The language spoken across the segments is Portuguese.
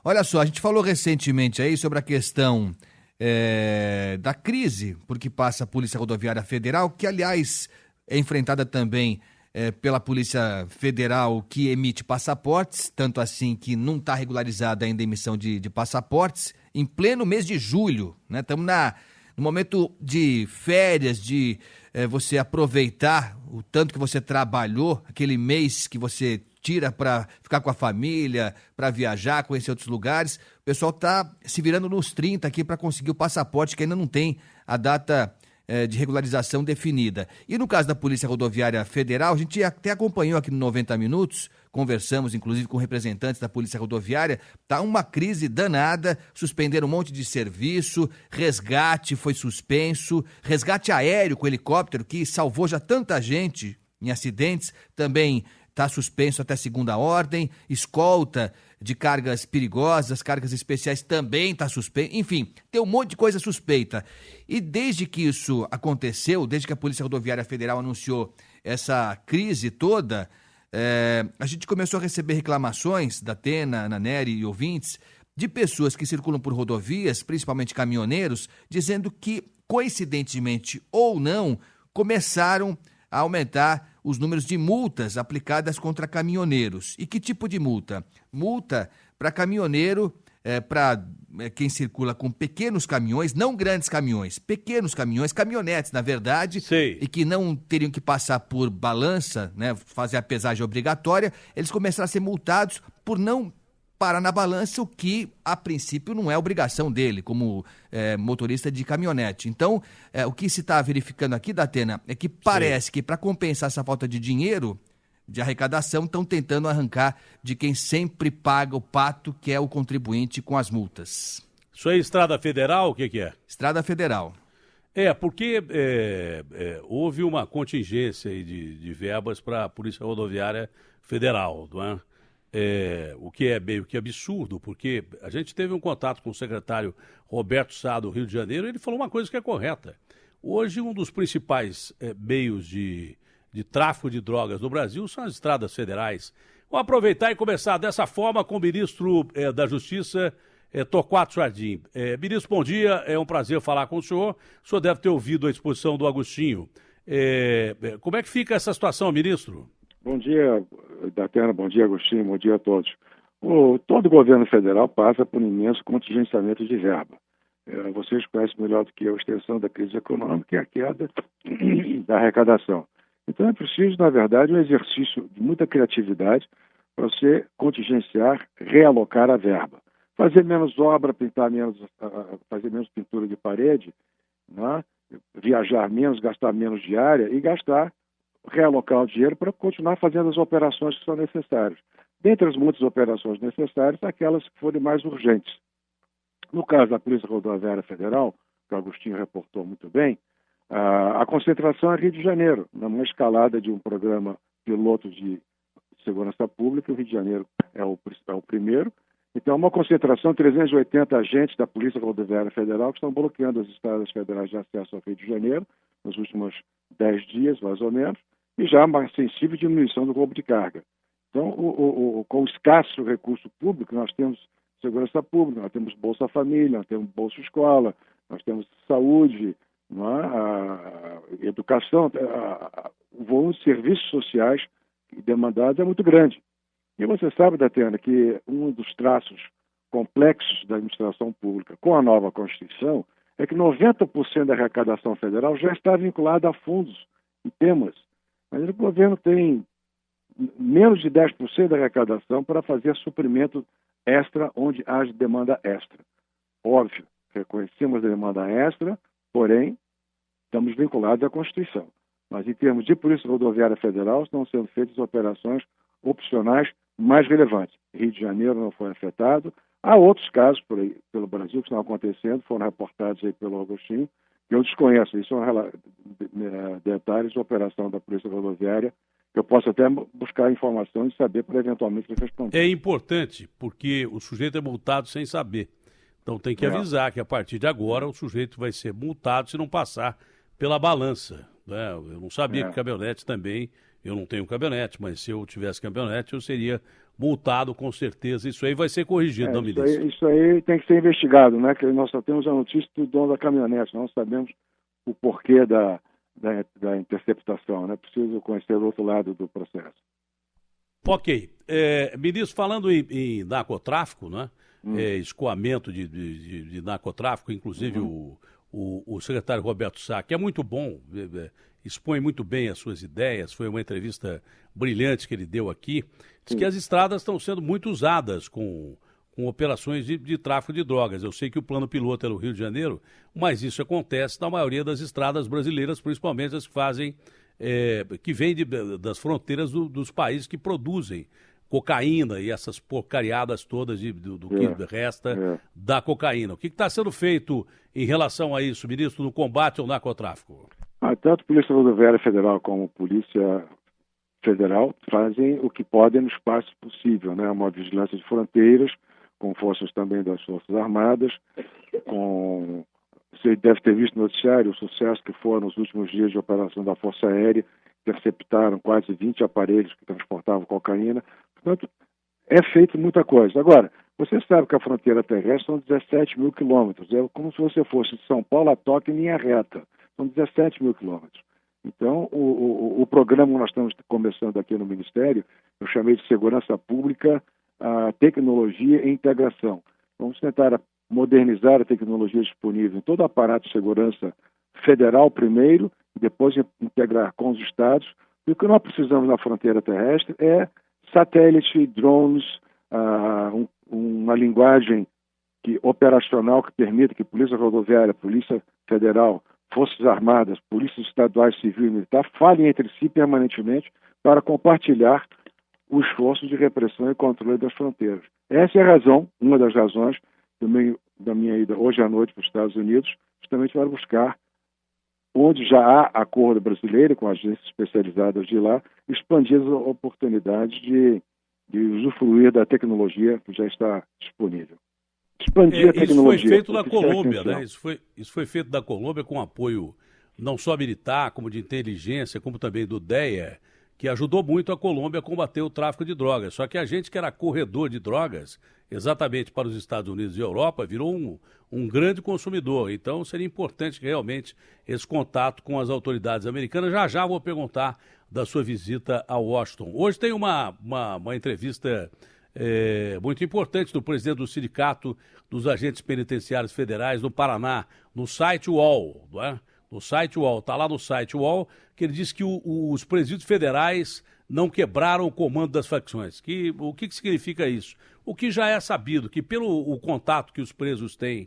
Olha só, a gente falou recentemente aí sobre a questão da crise por que passa a Polícia Rodoviária Federal, que, aliás, é enfrentada também pela Polícia Federal, que emite passaportes, tanto assim que não está regularizada ainda a emissão de passaportes, em pleno mês de julho, né? Estamos no momento de férias, de você aproveitar o tanto que você trabalhou, aquele mês que você tira para ficar com a família, para viajar, conhecer outros lugares. O pessoal está se virando nos 30 aqui para conseguir o passaporte, que ainda não tem a data de regularização definida. E no caso da Polícia Rodoviária Federal, a gente até acompanhou aqui no 90 Minutos, conversamos inclusive com representantes da Polícia Rodoviária, tá uma crise danada, suspenderam um monte de serviço, resgate foi suspenso, resgate aéreo com helicóptero, que salvou já tanta gente em acidentes, também está suspenso até segunda ordem, escolta de cargas perigosas, cargas especiais também está suspenso, enfim, tem um monte de coisa suspeita. E desde que isso aconteceu, desde que a Polícia Rodoviária Federal anunciou essa crise toda, a gente começou a receber reclamações da Atena, Naneri e ouvintes, de pessoas que circulam por rodovias, principalmente caminhoneiros, dizendo que, coincidentemente ou não, começaram a aumentar os números de multas aplicadas contra caminhoneiros. E que tipo de multa? Multa para caminhoneiro, para quem circula com pequenos caminhões, não grandes caminhões, pequenos caminhões, caminhonetes, na verdade, Sei. e que não teriam que passar por balança, né, fazer a pesagem obrigatória, eles começaram a ser multados por não parar na balança, o que, a princípio, não é obrigação dele, como motorista de caminhonete. Então, o que se está verificando aqui, Datena, é que parece que, para compensar essa falta de dinheiro, de arrecadação, estão tentando arrancar de quem sempre paga o pato, que é o contribuinte com as multas. Isso é Estrada Federal, o que é? Estrada Federal. Porque houve uma contingência aí de verbas para a Polícia Rodoviária Federal, não é? O que é meio que absurdo, porque a gente teve um contato com o secretário Roberto Sá do Rio de Janeiro, e ele falou uma coisa que é correta. Hoje, um dos principais meios de tráfico de drogas no Brasil são as estradas federais. Vou aproveitar e começar dessa forma com o ministro da Justiça, Torquato Jardim. Ministro, bom dia, é um prazer falar com o senhor. O senhor deve ter ouvido a exposição do Agostinho. Como é que fica essa situação, ministro? Bom dia, Datena, bom dia, Agostinho, bom dia a todos. Todo governo federal passa por um imenso contingenciamento de verba. Vocês conhecem melhor do que eu a extensão da crise econômica e a queda da arrecadação. Então é preciso, na verdade, um exercício de muita criatividade para você contingenciar, realocar a verba. Fazer menos obra, fazer menos pintura de parede, né? Viajar menos, gastar menos diária e realocar o dinheiro para continuar fazendo as operações que são necessárias. Dentre as muitas operações necessárias, aquelas que forem mais urgentes. No caso da Polícia Rodoviária Federal, que o Agostinho reportou muito bem, a concentração é Rio de Janeiro, numa escalada de um programa piloto de segurança pública. O Rio de Janeiro é o primeiro. Então, uma concentração, 380 agentes da Polícia Rodoviária Federal que estão bloqueando as estradas federais de acesso ao Rio de Janeiro nos últimos 10 dias, mais ou menos, e já uma sensível diminuição do roubo de carga. Então, com o escasso recurso público, nós temos segurança pública, nós temos Bolsa Família, nós temos Bolsa Escola, nós temos saúde, educação, o volume de serviços sociais demandados é muito grande. E você sabe, Datena, que um dos traços complexos da administração pública com a nova Constituição é que 90% da arrecadação federal já está vinculada a fundos e temas. Mas o governo tem menos de 10% da arrecadação para fazer suprimento extra onde haja demanda extra. Óbvio, reconhecemos a demanda extra, porém, estamos vinculados à Constituição. Mas em termos de Polícia Rodoviária Federal, estão sendo feitas operações opcionais mais relevantes. Rio de Janeiro não foi afetado. Há outros casos por aí, pelo Brasil que estão acontecendo, foram reportados aí pelo Agostinho, que eu desconheço. Isso são detalhes de operação da Polícia Rodoviária. Eu posso até buscar informação e saber para eventualmente responder. É importante, porque o sujeito é multado sem saber. Então tem que avisar que a partir de agora o sujeito vai ser multado se não passar pela balança, né? Eu não sabia que caminhonete também, eu não tenho caminhonete, mas se eu tivesse caminhonete eu seria multado com certeza. Isso aí vai ser corrigido, não, ministro? Isso aí tem que ser investigado, né? Que nós só temos a notícia do dono da caminhonete, não sabemos o porquê da interceptação, né? Preciso conhecer o outro lado do processo. Ok. Ministro, falando em narcotráfico, né? Escoamento de narcotráfico, inclusive o secretário Roberto Sá, que é muito bom, expõe muito bem as suas ideias, foi uma entrevista brilhante que ele deu aqui, diz que as estradas estão sendo muito usadas com operações de tráfico de drogas. Eu sei que o plano piloto é no Rio de Janeiro, mas isso acontece na maioria das estradas brasileiras, principalmente as que fazem, que vêm das fronteiras dos países que produzem cocaína e essas porcariadas todas do que resta da cocaína. O que está sendo feito em relação a isso, ministro, no combate ao narcotráfico? Tanto a Polícia Rodoviária Federal como a Polícia Federal fazem o que podem no espaço possível, né? Uma vigilância de fronteiras, com forças também das Forças Armadas, você deve ter visto no noticiário o sucesso que foram nos últimos dias de operação da Força Aérea, interceptaram quase 20 aparelhos que transportavam cocaína. Portanto, é feito muita coisa. Agora, você sabe que a fronteira terrestre são 17 mil quilômetros. É como se você fosse de São Paulo a Tóquio em linha reta. São 17 mil quilômetros. Então, o programa que nós estamos começando aqui no Ministério, eu chamei de Segurança Pública, a Tecnologia e Integração. Vamos tentar modernizar a tecnologia disponível em todo o aparato de segurança federal primeiro, e depois integrar com os estados. E o que nós precisamos na fronteira terrestre é satélite, drones, uma linguagem operacional que permita que Polícia Rodoviária, Polícia Federal, Forças Armadas, Polícias Estaduais, Civil e Militar falem entre si permanentemente para compartilhar o esforço de repressão e controle das fronteiras. Essa é a razão, uma das razões da minha ida hoje à noite para os Estados Unidos, justamente para buscar, onde já há acordo brasileiro com agências especializadas de lá, expandir as oportunidades de usufruir da tecnologia que já está disponível. Expandir a tecnologia. Isso foi feito na Colômbia, né? Isso foi feito na Colômbia com apoio não só militar, como de inteligência, como também do DEA, que ajudou muito a Colômbia a combater o tráfico de drogas. Só que a gente que era corredor de drogas, exatamente para os Estados Unidos e Europa, virou um grande consumidor. Então seria importante realmente esse contato com as autoridades americanas. Já vou perguntar da sua visita a Washington. Hoje tem uma entrevista muito importante do presidente do Sindicato dos Agentes Penitenciários Federais no Paraná, no site UOL, não é? No site UOL, está lá no site UOL, que ele diz que os presídios federais não quebraram o comando das facções. O que significa isso? O que já é sabido, que pelo o contato que os presos têm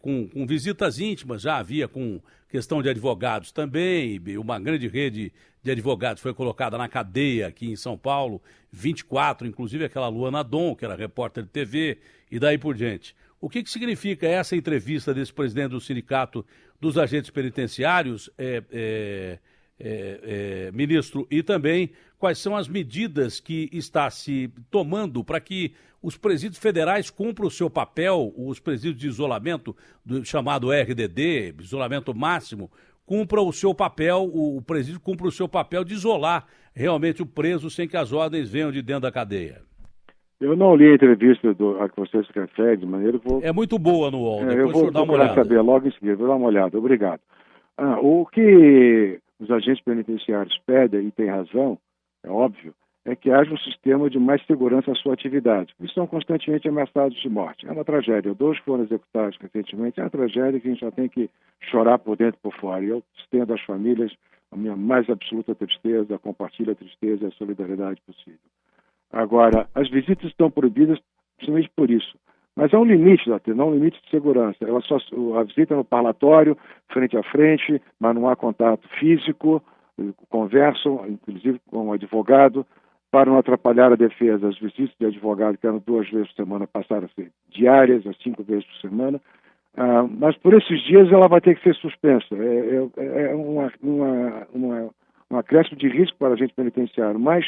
com visitas íntimas, já havia com questão de advogados também, uma grande rede de advogados foi colocada na cadeia aqui em São Paulo, 24, inclusive aquela Luana Dom, que era repórter de TV, e daí por diante. O que significa essa entrevista desse presidente do Sindicato dos Agentes Penitenciários, ministro, e também quais são as medidas que está se tomando para que os presídios federais cumpram o seu papel, os presídios de isolamento, chamado RDD, isolamento máximo, cumpra o seu papel, o presídio cumpra o seu papel de isolar realmente o preso sem que as ordens venham de dentro da cadeia. Eu não li a entrevista a que você se refere, de maneira que É muito boa no UOL, depois eu vou dar uma olhada. saber logo em seguida, vou dar uma olhada, obrigado. O que os agentes penitenciários pedem, e tem razão, é óbvio, é que haja um sistema de mais segurança à sua atividade. Eles são constantemente ameaçados de morte. É uma tragédia. 2 foram executados recentemente. É uma tragédia que a gente já tem que chorar por dentro e por fora. E eu estendo às famílias a minha mais absoluta tristeza, compartilho a tristeza e a solidariedade possível. Agora, as visitas estão proibidas principalmente por isso. Mas há um limite, há um limite de segurança. A visita é no parlatório, frente a frente, mas não há contato físico, conversam, inclusive com o advogado, para não atrapalhar a defesa. As visitas de advogado, que eram 2 vezes por semana, passaram a ser diárias, a 5 vezes por semana. Mas por esses dias ela vai ter que ser suspensa. É um acréscimo de risco para a agente penitenciário. Mas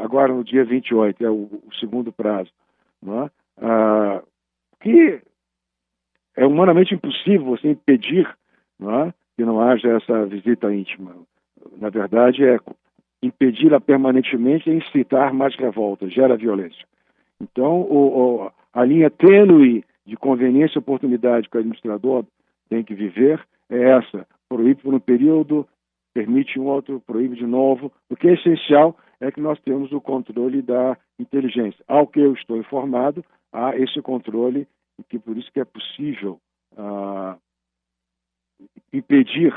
agora no dia 28, é o segundo prazo, não é? Que é humanamente impossível você impedir, não é? Que não haja essa visita íntima. Na verdade, impedi-la permanentemente é incitar mais revolta, gera violência. Então, a linha tênue de conveniência e oportunidade que o administrador tem que viver é essa: proíbe por um período, permite um outro, proíbe de novo. O que é essencial é que nós temos o controle da inteligência. Ao que eu estou informado, há esse controle, e que por isso que é possível impedir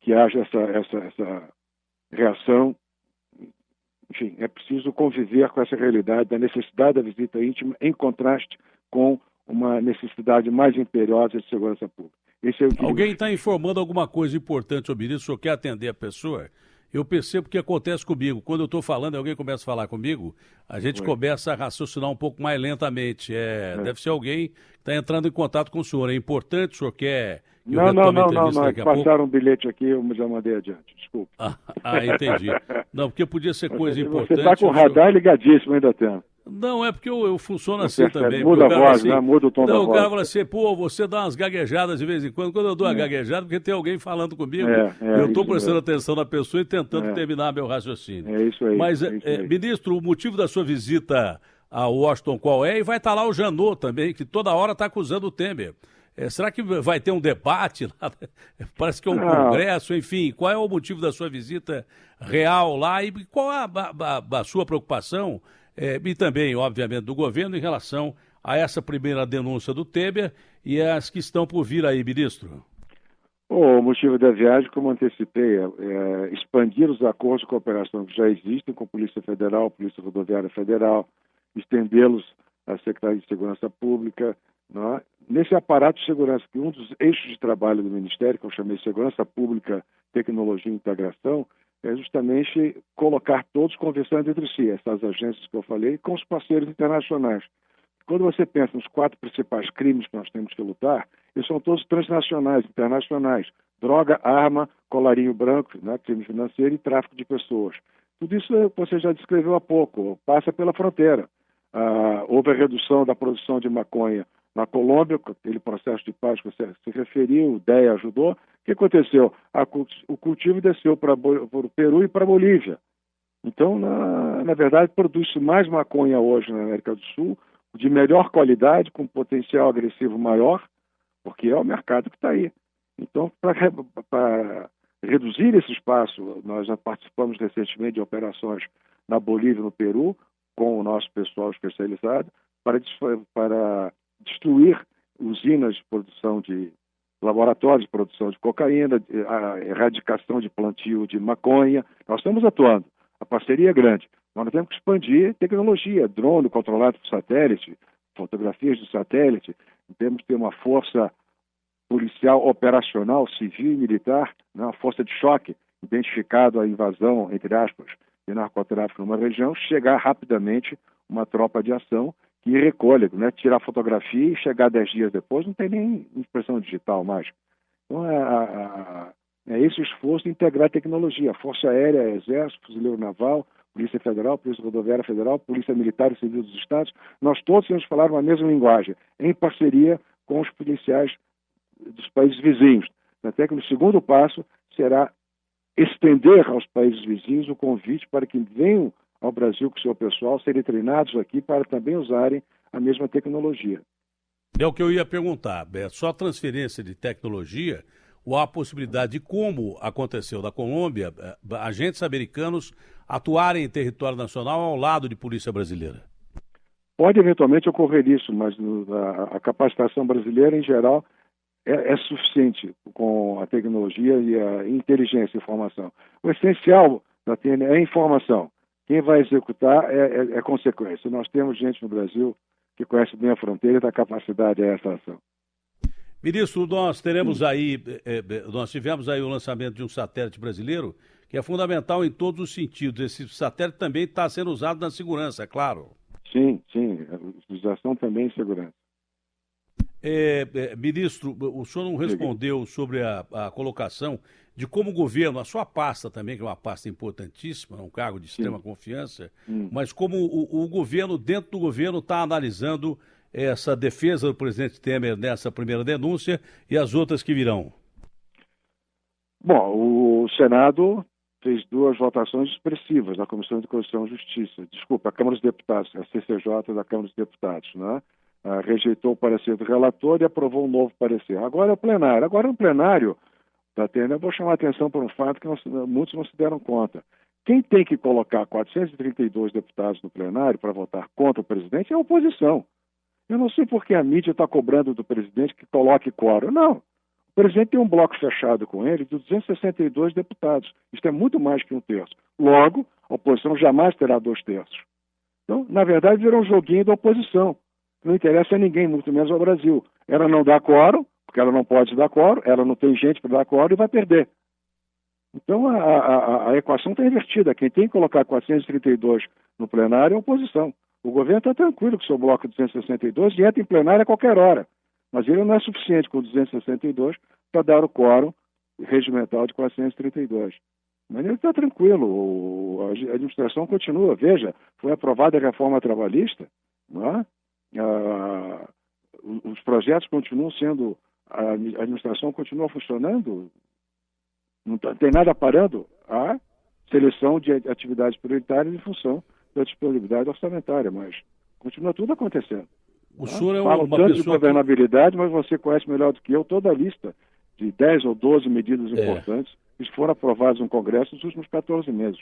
que haja essa reação. Enfim, é preciso conviver com essa realidade da necessidade da visita íntima em contraste com uma necessidade mais imperiosa de segurança pública. Alguém está informando alguma coisa importante sobre isso, o senhor quer atender a pessoa? Eu percebo que acontece comigo. Quando eu estou falando e alguém começa a falar comigo, a gente começa a raciocinar um pouco mais lentamente. Deve ser alguém que está entrando em contato com o senhor. É importante, o senhor quer que eu retome a entrevista daqui a pouco? Passaram um bilhete aqui, eu já mandei adiante, desculpa. Entendi. Não, porque podia ser coisa importante. Você está com o radar ligadíssimo ainda, Tena. Não, é porque eu funciono assim também. Muda a voz, assim, né? Muda o tom da voz. O cara fala assim, você dá umas gaguejadas de vez em quando. Quando eu dou uma gaguejada, porque tem alguém falando comigo, eu estou prestando atenção na pessoa e tentando terminar meu raciocínio. É isso aí. Mas, ministro, o motivo da sua visita a Washington qual é? E vai estar lá o Janot também, que toda hora está acusando o Temer. Será que vai ter um debate lá? Parece que é um congresso, enfim. Qual é o motivo da sua visita real lá e qual é a sua preocupação? E também, obviamente, do governo em relação a essa primeira denúncia do Temer e as que estão por vir aí, ministro? O motivo da viagem, como antecipei, é expandir os acordos de cooperação que já existem com a Polícia Federal, Polícia Rodoviária Federal, estendê-los à Secretaria de Segurança Pública, não é? Nesse aparato de segurança, que um dos eixos de trabalho do Ministério, que eu chamei Segurança Pública, Tecnologia e Integração, é justamente colocar todos conversando entre si, essas agências que eu falei, com os parceiros internacionais. Quando você pensa nos 4 principais crimes que nós temos que lutar, eles são todos transnacionais, internacionais. Droga, arma, colarinho branco, né, crime financeiro e tráfico de pessoas. Tudo isso você já descreveu há pouco, passa pela fronteira. Houve a redução da produção de maconha na Colômbia, aquele processo de paz que você se referiu, o DEA ajudou. O que aconteceu? O cultivo desceu para o Peru e para a Bolívia. Então, na verdade, produz-se mais maconha hoje na América do Sul, de melhor qualidade, com potencial agressivo maior, porque é o mercado que está aí. Então, para reduzir esse espaço, nós já participamos recentemente de operações na Bolívia e no Peru, com o nosso pessoal especializado, para destruir usinas de produção de laboratórios de produção de cocaína, a erradicação de plantio de maconha. Nós estamos atuando. A parceria é grande. Nós temos que expandir tecnologia, drone controlado por satélite, fotografias de satélite. Temos que ter uma força policial operacional, civil e militar, né, uma força de choque, identificado a invasão, entre aspas, de narcotráfico numa região, chegar rapidamente uma tropa de ação que recolhe, né, tirar fotografia e chegar 10 dias depois, não tem nem impressão digital mais. Então, é esse esforço de integrar a tecnologia, a Força Aérea, Exército, Fuzileiro Naval, Polícia Federal, Polícia Rodoviária Federal, Polícia Militar e Civil dos Estados, nós todos temos que falar uma mesma linguagem, em parceria com os policiais dos países vizinhos. Até que no segundo passo será estender aos países vizinhos o convite para que venham ao Brasil com o seu pessoal, serem treinados aqui para também usarem a mesma tecnologia. É o que eu ia perguntar, só transferência de tecnologia ou há a possibilidade de, como aconteceu na Colômbia, agentes americanos atuarem em território nacional ao lado de polícia brasileira? Pode eventualmente ocorrer isso, mas a capacitação brasileira, em geral, é suficiente com a tecnologia e a inteligência e informação. O essencial da TN é a informação. Quem vai executar é consequência. Nós temos gente no Brasil que conhece bem a fronteira e dá capacidade a essa ação. Ministro, nós tivemos aí o lançamento de um satélite brasileiro que é fundamental em todos os sentidos. Esse satélite também está sendo usado na segurança, é claro. Sim, utilização também em segurança. Ministro, o senhor não respondeu sobre a colocação de como o governo, a sua pasta também, que é uma pasta importantíssima, um cargo de extrema confiança, mas como o governo, dentro do governo, está analisando essa defesa do presidente Temer nessa primeira denúncia e as outras que virão. Bom, o Senado fez 2 votações expressivas na Comissão de Constituição e Justiça. Desculpa, a Câmara dos Deputados, a CCJ da Câmara dos Deputados, né? Rejeitou o parecer do relator e aprovou um novo parecer. Agora é o plenário. Agora no plenário, eu vou chamar a atenção para um fato que muitos não se deram conta. Quem tem que colocar 432 deputados no plenário para votar contra o presidente é a oposição. Eu não sei por que a mídia está cobrando do presidente que coloque quórum. Não. O presidente tem um bloco fechado com ele de 262 deputados. Isto é muito mais que 1/3. Logo, a oposição jamais terá 2/3. Então, na verdade, virou um joguinho da oposição. Não interessa a ninguém, muito menos ao Brasil. Ela não dá quórum, porque ela não pode dar quórum, ela não tem gente para dar quórum e vai perder. Então, a equação está invertida. Quem tem que colocar 432 no plenário é a oposição. O governo está tranquilo com o seu bloco de 262 e entra em plenário a qualquer hora. Mas ele não é suficiente com 262 para dar o quórum regimental de 432. Mas ele está tranquilo. A administração continua. Veja, foi aprovada a reforma trabalhista, não é? Os projetos continuam sendo... A administração continua funcionando. Não tem nada parando a seleção de atividades prioritárias em função da disponibilidade orçamentária, mas continua tudo acontecendo. O senhor é Falo uma tanto de pessoa governabilidade, mas você conhece melhor do que eu toda a lista de 10 ou 12 medidas importantes que foram aprovadas no Congresso nos últimos 14 meses.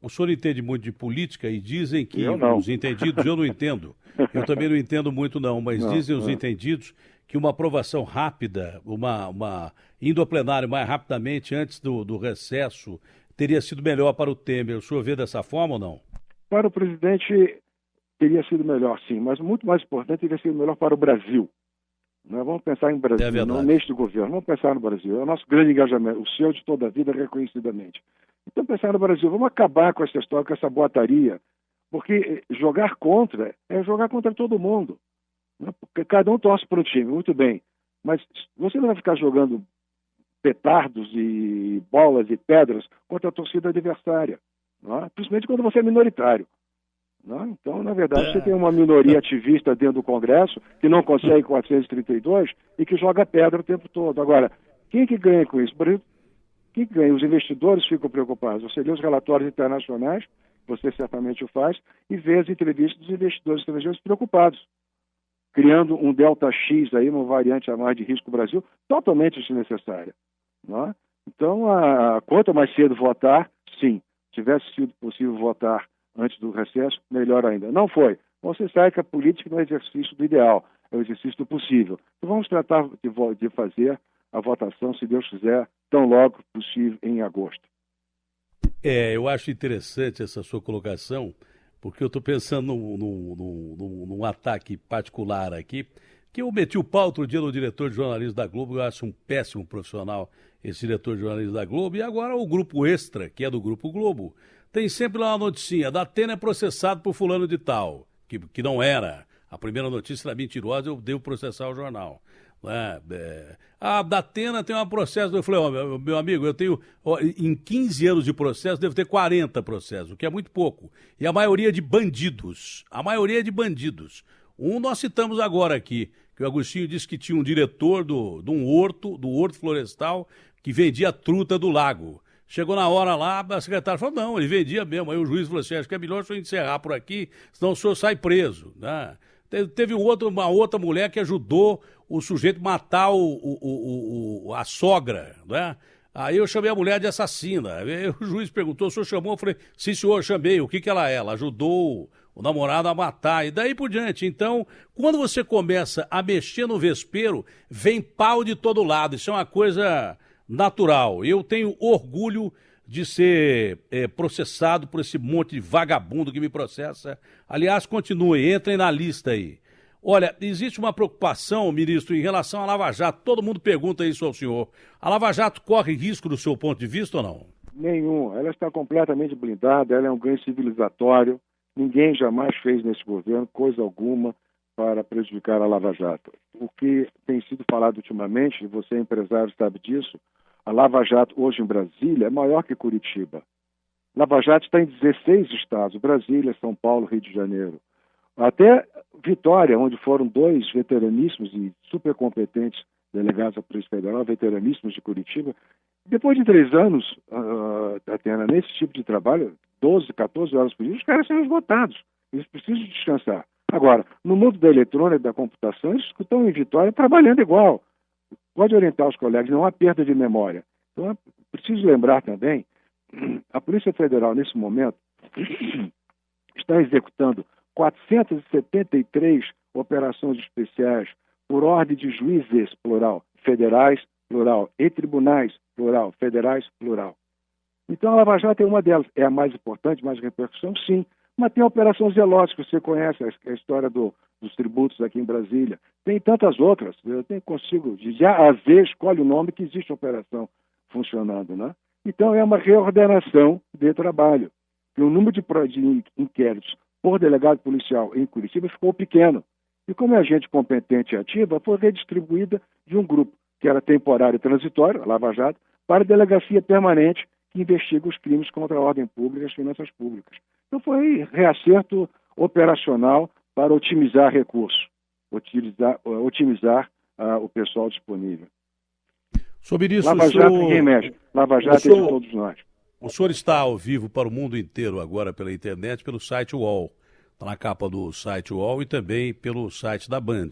O senhor entende muito de política e dizem que Eu não. os entendidos, eu não entendo, eu também não entendo muito não, mas dizem os entendidos que uma aprovação rápida, indo ao plenário mais rapidamente antes do recesso, teria sido melhor para o Temer. O senhor vê dessa forma ou não? Para o presidente teria sido melhor, sim, mas muito mais importante, teria sido melhor para o Brasil. Nós vamos pensar em Brasil, não neste governo, vamos pensar no Brasil. É o nosso grande engajamento, o seu de toda a vida, reconhecidamente. Então, pensar no Brasil, vamos acabar com essa história, com essa boataria, porque jogar contra é jogar contra todo mundo. Né? Porque cada um torce para um time, muito bem, mas você não vai ficar jogando petardos e bolas e pedras contra a torcida adversária, não é? Principalmente quando você é minoritário. Não é? Então, na verdade, você tem uma minoria ativista dentro do Congresso que não consegue 432 e que joga pedra o tempo todo. Agora, quem que ganha com isso? Quem que ganha? Os investidores ficam preocupados. Você lê os relatórios internacionais, você certamente o faz, e vê as entrevistas dos investidores estrangeiros preocupados, criando um delta X aí, uma variante a mais de risco Brasil, totalmente desnecessária. Não é? Então, quanto mais cedo votar, sim. Se tivesse sido possível votar antes do recesso, melhor ainda. Não foi. Você sabe que a política não é exercício do ideal, é o exercício do possível. Então vamos tratar de fazer a votação, se Deus quiser, tão logo possível em agosto. Eu acho interessante essa sua colocação, porque eu estou pensando num ataque particular aqui, que eu meti o pau outro dia no diretor de jornalismo da Globo, eu acho um péssimo profissional esse diretor de jornalismo da Globo, e agora o Grupo Extra, que é do Grupo Globo, tem sempre lá uma noticinha, Datena é processado por fulano de tal, que não era. A primeira notícia era mentirosa, eu devo processar o jornal. A Datena tem um processo, eu falei, meu amigo, eu tenho, em 15 anos de processo, devo ter 40 processos, o que é muito pouco. E a maioria de bandidos, nós citamos agora aqui, que o Agostinho disse que tinha um diretor do horto florestal, que vendia truta do lago. Chegou na hora lá, a secretária falou, não, ele vendia mesmo. Aí o juiz falou assim, acho que é melhor o senhor encerrar por aqui, senão o senhor sai preso. Né? Teve uma outra mulher que ajudou o sujeito matar a sogra, né? Aí eu chamei a mulher de assassina. Aí o juiz perguntou, o senhor chamou? Eu falei, sim, senhor, chamei. O que ela é? Ela ajudou o namorado a matar, e daí por diante. Então, quando você começa a mexer no vespeiro, vem pau de todo lado. Isso é uma coisa natural. Eu tenho orgulho de ser processado por esse monte de vagabundo que me processa. Aliás, continue, entrem na lista aí. Olha, existe uma preocupação, ministro, em relação à Lava Jato. Todo mundo pergunta isso ao senhor. A Lava Jato corre risco do seu ponto de vista ou não? Nenhum. Ela está completamente blindada, ela é um ganho civilizatório. Ninguém jamais fez nesse governo coisa alguma para prejudicar a Lava Jato. O que tem sido falado ultimamente, e você empresário sabe disso, a Lava Jato hoje em Brasília é maior que Curitiba. Lava Jato está em 16 estados, Brasília, São Paulo, Rio de Janeiro. Até Vitória, onde foram 2 veteraníssimos e super competentes delegados da Polícia Federal, veteraníssimos de Curitiba, Depois de 3 anos, Tatiana, nesse tipo de trabalho, 12, 14 horas por dia, os caras são esgotados. Eles precisam descansar. Agora, no mundo da eletrônica e da computação, eles estão em Vitória trabalhando igual. Pode orientar os colegas, não há perda de memória. Então, é preciso lembrar também, a Polícia Federal, nesse momento, está executando 473 operações especiais por ordem de juízes, plural, federais, plural, e tribunais, plural, federais, plural. Então, a Lava Jato é uma delas. É a mais importante, mais repercussão, sim. Mas tem a Operação Zelotes, que você conhece, a história dos tributos aqui em Brasília. Tem tantas outras. Eu consigo, de A a Z, escolhe o nome que existe a operação funcionando, né? Então, é uma reordenação de trabalho. E o número de inquéritos por delegado policial em Curitiba ficou pequeno. E como é agente competente e ativa, foi redistribuída de um grupo que era temporário e transitório, a Lava Jato, para a delegacia permanente que investiga os crimes contra a ordem pública e as finanças públicas. Então foi reacerto operacional para otimizar recursos, otimizar o pessoal disponível. Sobre isso, Lava Jato ninguém mexe. Lava Jato é de todos nós. O senhor está ao vivo para o mundo inteiro agora pela internet, pelo site UOL. Está na capa do site UOL e também pelo site da Band.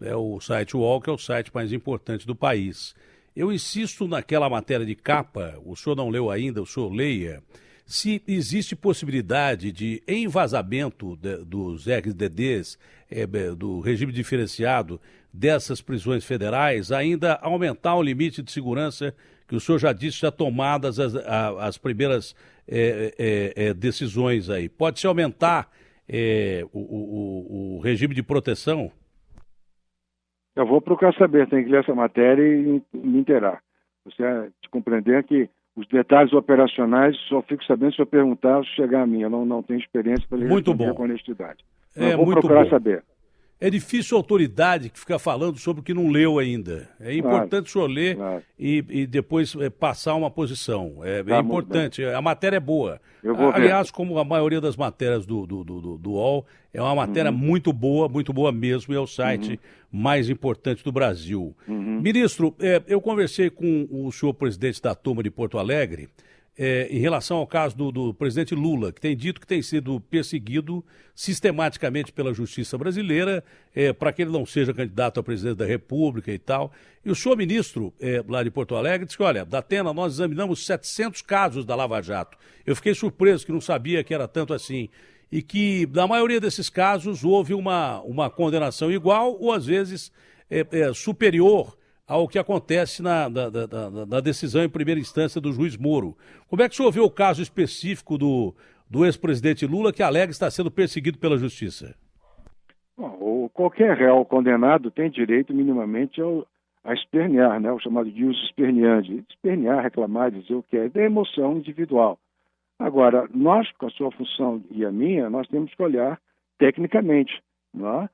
É o site UOL, que é o site mais importante do país. Eu insisto naquela matéria de capa, o senhor não leu ainda, o senhor leia, se existe possibilidade de, em vazamento dos RDDs, do regime diferenciado dessas prisões federais, ainda aumentar o limite de segurança que o senhor já disse, já tomadas as primeiras decisões aí. Pode-se aumentar o regime de proteção? Eu vou procurar saber, tem que ler essa matéria e me inteirar. Você te compreender que os detalhes operacionais só fico sabendo se eu perguntar, se chegar a mim. Eu não tenho experiência para responder com honestidade. Eu vou procurar saber. É difícil a autoridade que fica falando sobre o que não leu ainda. É importante o senhor ler e depois passar uma posição. É importante. A matéria é boa. Aliás, como a maioria das matérias do UOL, é uma matéria muito boa mesmo, e é o site mais importante do Brasil. Ministro, eu conversei com o senhor presidente da Turma de Porto Alegre, em relação ao caso do presidente Lula, que tem dito que tem sido perseguido sistematicamente pela justiça brasileira para que ele não seja candidato a presidente da República e tal. E o senhor ministro lá de Porto Alegre disse que, olha, da Atena, nós examinamos 700 casos da Lava Jato. Eu fiquei surpreso que não sabia que era tanto assim. E que, na maioria desses casos, houve uma condenação igual ou, às vezes, superior ao que acontece na decisão em primeira instância do juiz Moro. Como é que o senhor vê o caso específico do ex-presidente Lula, que alega estar sendo perseguido pela justiça? Bom, qualquer réu condenado tem direito minimamente a espernear, né? O chamado jus esperneandi. Espernear, reclamar, dizer o que é da emoção individual. Agora, nós, com a sua função e a minha, nós temos que olhar tecnicamente. Não é?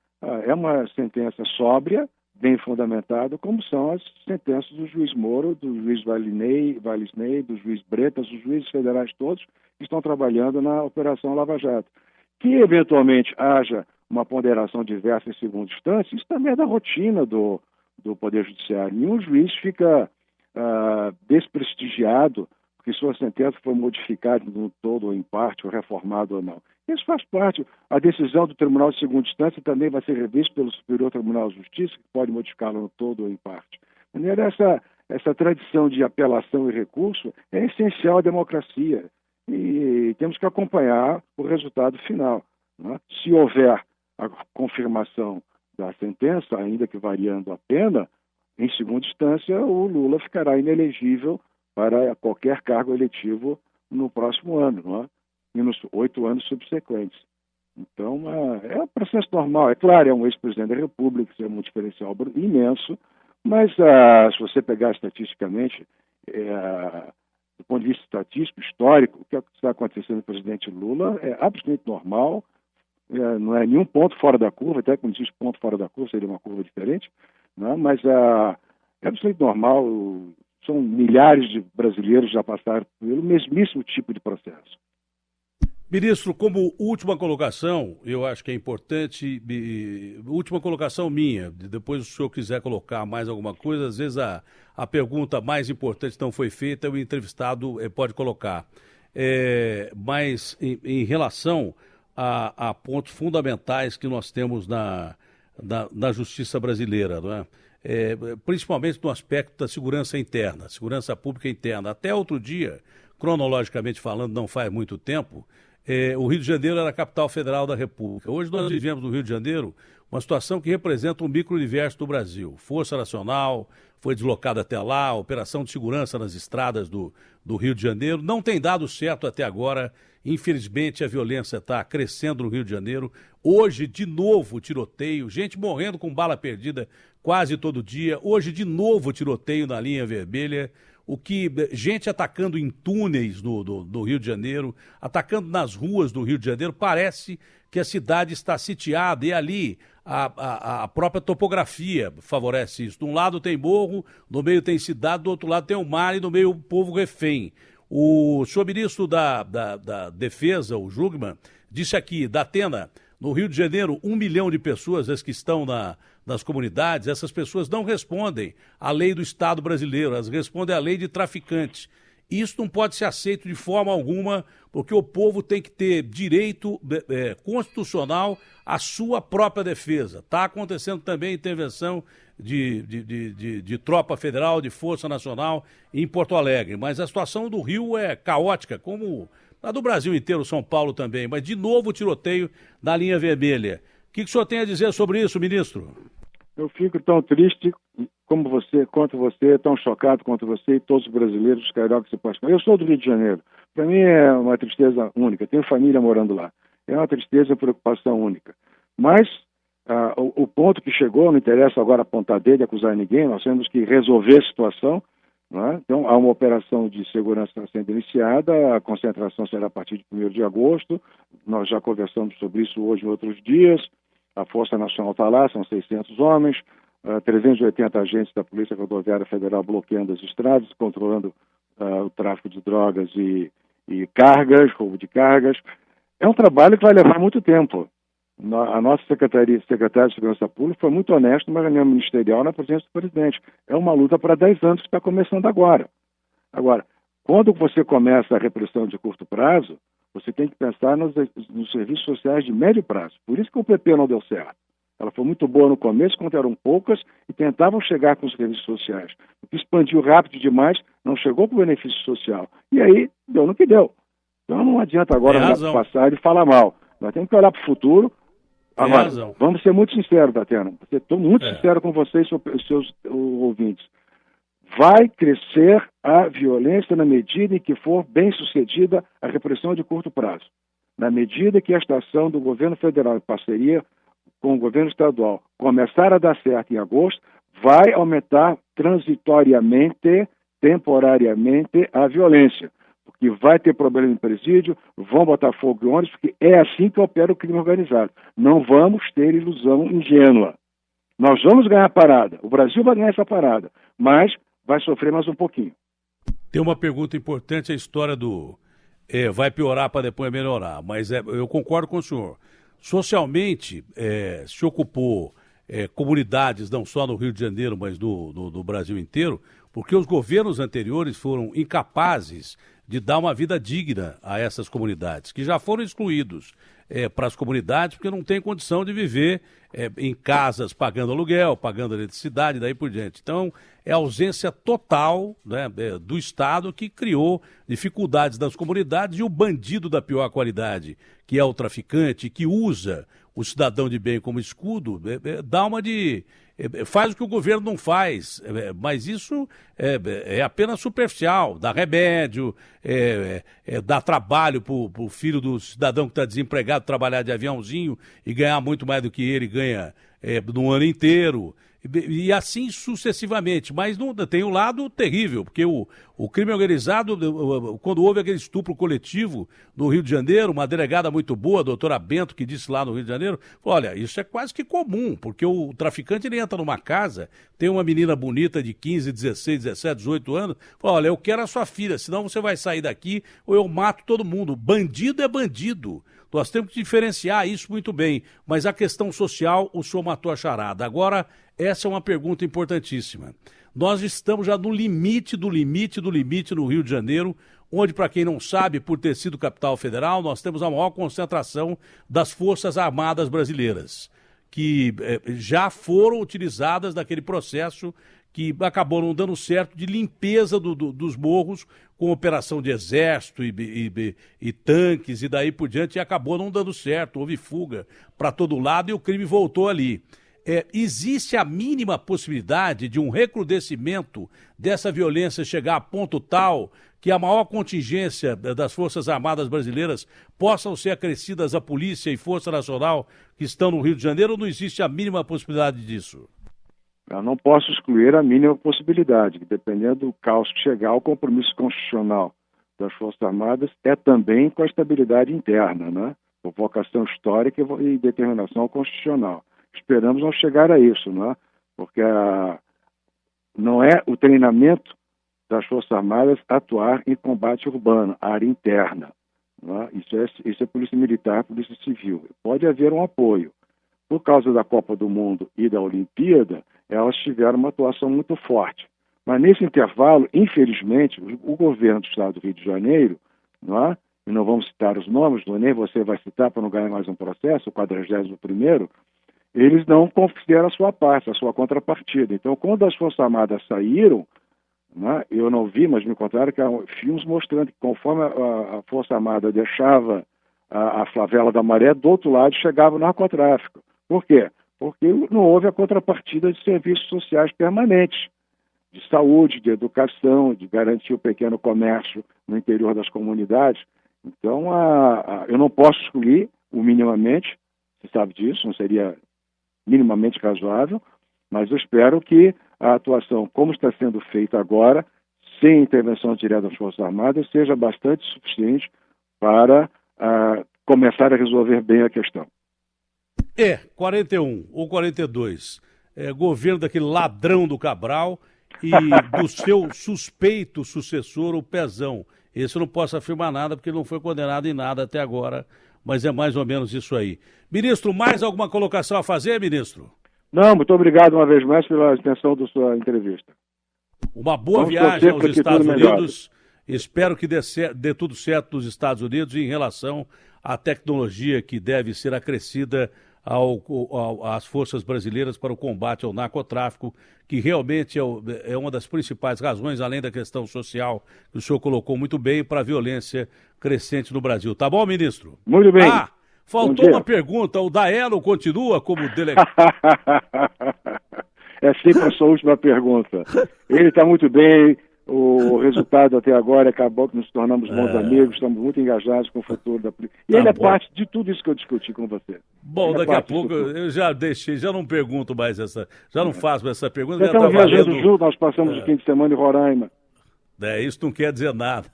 É uma sentença sóbria, bem fundamentado, como são as sentenças do juiz Moro, do juiz Valisney, do juiz Bretas, dos juízes federais todos que estão trabalhando na Operação Lava Jato. Que, eventualmente, haja uma ponderação diversa em segunda instância, isso também é da rotina do Poder Judiciário. Nenhum juiz fica desprestigiado porque sua sentença foi modificada no todo ou em parte, ou reformada ou não. Isso faz parte. A decisão do Tribunal de Segunda Instância também vai ser revista pelo Superior Tribunal de Justiça, que pode modificá-la no todo ou em parte. De maneira, essa tradição de apelação e recurso é essencial à democracia. E temos que acompanhar o resultado final. Né? Se houver a confirmação da sentença, ainda que variando a pena, em segunda instância, o Lula ficará inelegível para qualquer cargo eletivo no próximo ano, não é? E nos 8 anos subsequentes. Então, é um processo normal. É claro, é um ex-presidente da República, isso é um diferencial imenso, mas se você pegar estatisticamente, do ponto de vista estatístico, histórico, o que está acontecendo com o presidente Lula é absolutamente normal, não é nenhum ponto fora da curva, até quando diz ponto fora da curva, seria uma curva diferente, não é? Mas é absolutamente normal. São milhares de brasileiros que já passaram pelo mesmíssimo tipo de processo. Ministro, como última colocação, eu acho que é importante, última colocação minha, depois se o senhor quiser colocar mais alguma coisa, às vezes a pergunta mais importante não foi feita, o entrevistado pode colocar. Mas em relação a pontos fundamentais que nós temos na justiça brasileira, não é? Principalmente no aspecto da segurança interna, segurança pública interna. Até outro dia, cronologicamente falando, não faz muito tempo, o Rio de Janeiro era a capital federal da República. Hoje nós vivemos no Rio de Janeiro uma situação que representa um micro-universo do Brasil. Força Nacional foi deslocada até lá, operação de segurança nas estradas do Rio de Janeiro. Não tem dado certo até agora. Infelizmente, a violência está crescendo no Rio de Janeiro. Hoje, de novo, tiroteio, gente morrendo com bala perdida quase todo dia. Hoje, de novo, tiroteio na linha vermelha. Gente atacando em túneis do Rio de Janeiro, atacando nas ruas do Rio de Janeiro. Parece que a cidade está sitiada e ali a própria topografia favorece isso. De um lado tem morro, no meio tem cidade, do outro lado tem o mar e no meio o povo refém. O senhor ministro da Defesa, o Jungmann, disse aqui, Datena, no Rio de Janeiro, 1 milhão de pessoas, as que estão nas comunidades, essas pessoas não respondem à lei do Estado brasileiro, elas respondem à lei de traficantes. Isso não pode ser aceito de forma alguma, porque o povo tem que ter direito constitucional à sua própria defesa. Está acontecendo também intervenção de tropa federal, de Força Nacional em Porto Alegre, mas a situação do Rio é caótica, como a do Brasil inteiro, São Paulo também, mas de novo tiroteio na linha vermelha. O que o senhor tem a dizer sobre isso, ministro? Eu fico tão triste como você, quanto você, tão chocado quanto você e todos os brasileiros, os cariocas e pascais. Eu sou do Rio de Janeiro. Para mim é uma tristeza única. Tenho família morando lá. É uma tristeza e preocupação única. Mas o ponto que chegou, não interessa agora apontar dele, acusar ninguém, nós temos que resolver a situação. Não é? Então, há uma operação de segurança sendo iniciada, a concentração será a partir de 1º de agosto. Nós já conversamos sobre isso hoje e outros dias. A Força Nacional está lá, são 600 homens, 380 agentes da Polícia Rodoviária Federal bloqueando as estradas, controlando o tráfico de drogas e cargas, roubo de cargas. É um trabalho que vai levar muito tempo. A nossa secretária de Segurança Pública foi muito honesta numa reunião ministerial na presença do presidente. É uma luta para 10 anos que está começando agora. Agora, quando você começa a repressão de curto prazo, você tem que pensar nos serviços sociais de médio prazo. Por isso que o PP não deu certo. Ela foi muito boa no começo, quando eram poucas, e tentavam chegar com os serviços sociais. O que expandiu rápido demais, não chegou com o benefício social. E aí, deu no que deu. Então não adianta agora olhar para o passado e falar mal. Nós temos que olhar para o futuro. Agora, vamos ser muito sinceros, Datena. Estou muito sincero com vocês e seus ouvintes. Vai crescer a violência na medida em que for bem sucedida a repressão de curto prazo. Na medida que esta ação do governo federal em parceria com o governo estadual começar a dar certo em agosto, vai aumentar transitoriamente, temporariamente, a violência. Porque vai ter problema em presídio, vão botar fogo em ônibus, porque é assim que opera o crime organizado. Não vamos ter ilusão ingênua. Nós vamos ganhar a parada. O Brasil vai ganhar essa parada, mas vai sofrer mais um pouquinho. Tem uma pergunta importante, a história do vai piorar para depois melhorar, mas eu concordo com o senhor. Socialmente, se ocupou comunidades, não só no Rio de Janeiro, mas do Brasil inteiro, porque os governos anteriores foram incapazes de dar uma vida digna a essas comunidades, que já foram excluídos para as comunidades, porque não tem condição de viver em casas pagando aluguel, pagando eletricidade e daí por diante. Então, é a ausência total, né, do Estado que criou dificuldades das comunidades, e o bandido da pior qualidade, que é o traficante, que usa o cidadão de bem como escudo, dá uma de... faz o que o governo não faz, mas isso é apenas superficial, dá remédio, dá trabalho para o filho do cidadão que está desempregado trabalhar de aviãozinho e ganhar muito mais do que ele ganha no ano inteiro, e assim sucessivamente. Mas não, tem um lado terrível, porque o crime organizado, quando houve aquele estupro coletivo no Rio de Janeiro, uma delegada muito boa, a doutora Bento, que disse lá no Rio de Janeiro, falou, olha, isso é quase que comum, porque o traficante ele entra entra numa casa, tem uma menina bonita de 15, 16, 17, 18 anos, fala, olha, eu quero a sua filha, senão você vai sair daqui ou eu mato todo mundo. Bandido é bandido. Nós temos que diferenciar isso muito bem. Mas a questão social, o senhor matou a charada. Agora, essa é uma pergunta importantíssima. Nós estamos já no limite do limite do limite no Rio de Janeiro, onde, para quem não sabe, por ter sido capital federal, nós temos a maior concentração das Forças Armadas brasileiras, que já foram utilizadas naquele processo que acabou não dando certo de limpeza dos morros com operação de exército e tanques e daí por diante, e acabou não dando certo, houve fuga para todo lado e o crime voltou ali. Existe a mínima possibilidade de um recrudescimento dessa violência chegar a ponto tal que a maior contingência das Forças Armadas brasileiras possam ser acrescidas à Polícia e Força Nacional que estão no Rio de Janeiro, ou não existe a mínima possibilidade disso? Eu não posso excluir a mínima possibilidade, que dependendo do caos que chegar, o compromisso constitucional das Forças Armadas é também com a estabilidade interna, né? Por vocação histórica e determinação constitucional. Esperamos não chegar a isso, né? Porque não é o treinamento das Forças Armadas atuar em combate urbano, área interna. Né? Isso é Polícia Militar, Polícia Civil. Pode haver um apoio. Por causa da Copa do Mundo e da Olimpíada, elas tiveram uma atuação muito forte. Mas nesse intervalo, infelizmente, o governo do Estado do Rio de Janeiro, não é? E não vamos citar os nomes, nem você vai citar para não ganhar mais um processo, o 41º, eles não confideram a sua parte, a sua contrapartida. Então, quando as Forças Armadas saíram, né, eu não vi, mas me contaram que há filmes mostrando que conforme a Força Armada deixava a favela da Maré, do outro lado chegava o narcotráfico. Por quê? Porque não houve a contrapartida de serviços sociais permanentes, de saúde, de educação, de garantir o pequeno comércio no interior das comunidades. Então, eu não posso excluir o minimamente, você sabe disso, não seria minimamente razoável, mas eu espero que a atuação, como está sendo feita agora, sem intervenção direta das Forças Armadas, seja bastante suficiente para começar a resolver bem a questão. 41 ou 42, governo daquele ladrão do Cabral e do seu suspeito sucessor, o Pezão. Esse eu não posso afirmar nada porque ele não foi condenado em nada até agora, mas é mais ou menos isso aí. Ministro, mais alguma colocação a fazer, ministro? Não, muito obrigado uma vez mais pela atenção da sua entrevista. Uma boa viagem aos Estados Unidos. Espero que dê tudo certo nos Estados Unidos em relação à tecnologia que deve ser acrescida às forças brasileiras para o combate ao narcotráfico, que realmente é uma das principais razões, além da questão social, que o senhor colocou muito bem, para a violência crescente no Brasil. Tá bom, ministro? Muito bem. Faltou uma pergunta. O Daelo continua como delegado? É sempre a sua última pergunta. Ele está muito bem. O resultado até agora acabou que nos tornamos bons amigos, estamos muito engajados com o futuro da polícia. E ele é parte de tudo isso que eu discuti com você. Bom, daqui a pouco eu já deixei, já não pergunto mais já não faço essa pergunta. Nós estamos viajando juntos, nós passamos o fim de semana em Roraima. Isso não quer dizer nada.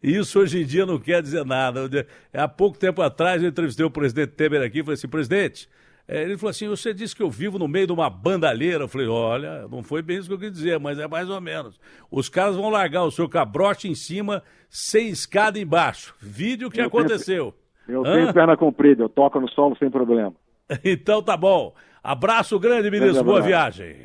Isso hoje em dia não quer dizer nada. Há pouco tempo atrás eu entrevistei o presidente Temer aqui e falei assim, presidente, ele falou assim, você disse que eu vivo no meio de uma bandalheira. Eu falei, olha, não foi bem isso que eu quis dizer, mas é mais ou menos. Os caras vão largar o seu cabroche em cima, sem escada embaixo. Vídeo que aconteceu. Eu tenho perna comprida, eu toco no solo sem problema. Então tá bom. Abraço grande, ministro. Boa viagem.